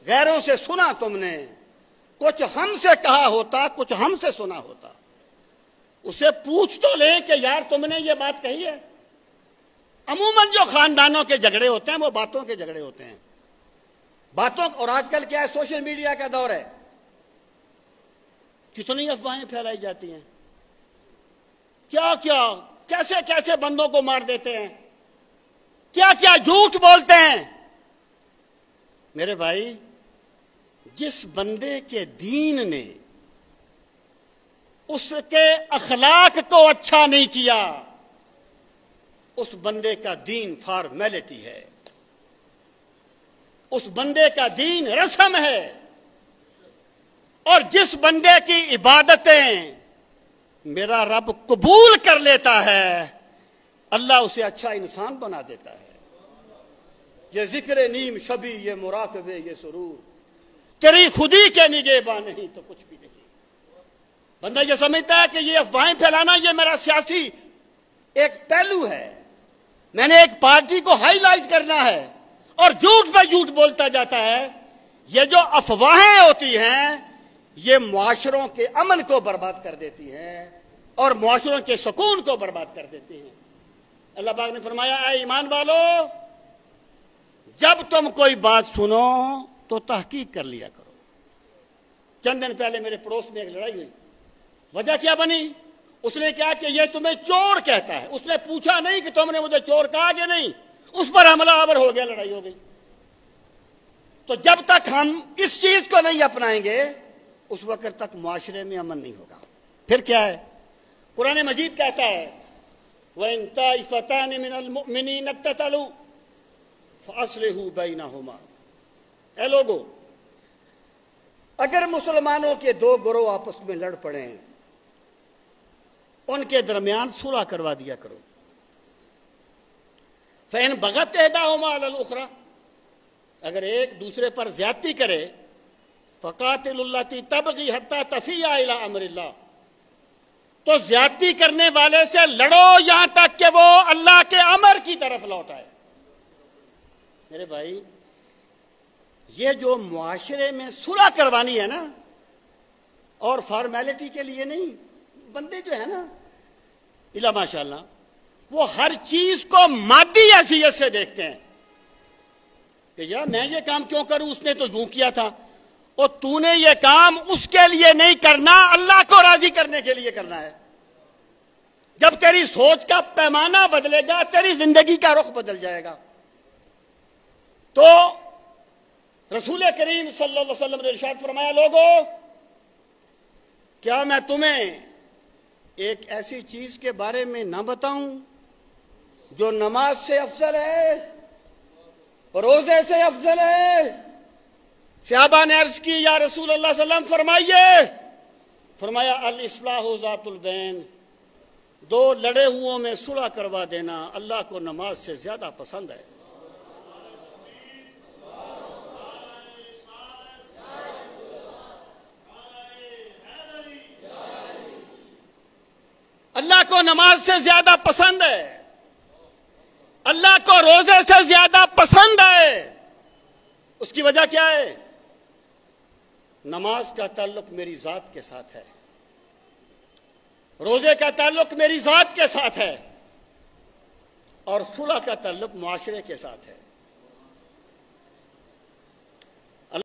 गैरों से सुना तुमने, कुछ हमसे कहा होता, कुछ हमसे सुना होता। उसे पूछ तो ले कि यार तुमने ये बात कही है। अमूमन जो खानदानों के झगड़े होते हैं वो बातों के झगड़े होते हैं, बातों। और आजकल क्या है, सोशल मीडिया का दौर है, कितनी अफवाहें फैलाई जाती हैं, क्या क्या कैसे कैसे बंदों को मार देते हैं, क्या क्या झूठ बोलते हैं। मेरे भाई, जिस बंदे के दीन ने उसके अखलाक को अच्छा नहीं किया, उस बंदे का दीन फॉर्मेलिटी है, उस बंदे का दीन रस्म है। और जिस बंदे की इबादतें मेरा रब कबूल कर लेता है, अल्लाह उसे अच्छा इंसान बना देता है। ये जिक्र नीम शबी, ये मुराकबे, ये सुरूर, तेरी खुदी के निगेबा नहीं तो कुछ भी नहीं। बंदा ये समझता है कि ये अफवाहें फैलाना ये मेरा सियासी एक पहलू है, मैंने एक पार्टी को हाईलाइट करना है, और झूठ पे झूठ बोलता जाता है। ये जो अफवाहें होती हैं ये मुआशरों के अमन को बर्बाद कर देती हैं और मुआशरों के सुकून को बर्बाद कर देती हैं। अल्लाह पाक ने फरमाया, ऐ ईमान वालो, जब तुम कोई बात सुनो तो तहकीक कर लिया करो। चंद दिन पहले मेरे पड़ोस में एक लड़ाई हुई। वजह क्या बनी? उसने कहा कि ये तुम्हें चोर कहता है। उसने पूछा नहीं कि तुमने मुझे चोर कहा कि नहीं, उस पर हमला आवर हो गया, लड़ाई हो गई। तो जब तक हम इस चीज को नहीं अपनाएंगे उस वक्त तक मुआशरे में अमन नहीं होगा। फिर क्या है? कुरान मजीद कहता है, वइन ताइफतान मिनल मुमिनीन इक्ततलू फअस्लिहू बैनहुमा। ऐ लोगो, अगर मुसलमानों के दो गिरोह आपस में लड़ पड़े, उनके दरमियान सुलह करवा दिया करो। फैन बगत इहदाहुमा अलल उखरा, अगर एक दूसरे पर ज्यादती करे, फ़क़ातिलुल्लती तबग़ी हत्ता तफ़िया इला अम्रिल्लाह, तो ज्यादती करने वाले से लड़ो यहां तक कि वो अल्लाह के अमर की तरफ लौट आए। मेरे भाई, ये जो मुआशरे में सुलह करवानी है ना, और फॉर्मेलिटी के लिए नहीं, बंदे जो है ना इला माशाअल्लाह, वो हर चीज को मादी हैसियत से देखते हैं कि यार मैं ये काम क्यों करूं, उसने तो यूं किया था। और तूने ये काम उसके लिए नहीं करना, अल्लाह को राजी करने के लिए करना है। जब तेरी सोच का पैमाना बदलेगा, तेरी जिंदगी का रुख बदल जाएगा। तो रसूल करीम सल्लल्लाहु अलैहि वसल्लम ने इरशाद फरमाया, लोगों, क्या मैं तुम्हें एक ऐसी चीज के बारे में ना बताऊं जो नमाज से अफजल है, रोजे से अफजल है? सहाबा ने अर्ज की, या रसूल अल्लाह सल्लम फरमाइए। फरमाया, अल इस्लाहु ज़ातुल बैन, दो लड़े हुओं में सुलह करवा देना अल्लाह को नमाज से ज्यादा पसंद है। अल्लाह को नमाज से ज्यादा पसंद है, अल्लाह को रोजे से ज्यादा पसंद है। उसकी वजह क्या है? नमाज का ताल्लुक मेरी जात के साथ है, रोजे का ताल्लुक मेरी जात के साथ है, और सुलह का ताल्लुक मुआशरे के साथ है।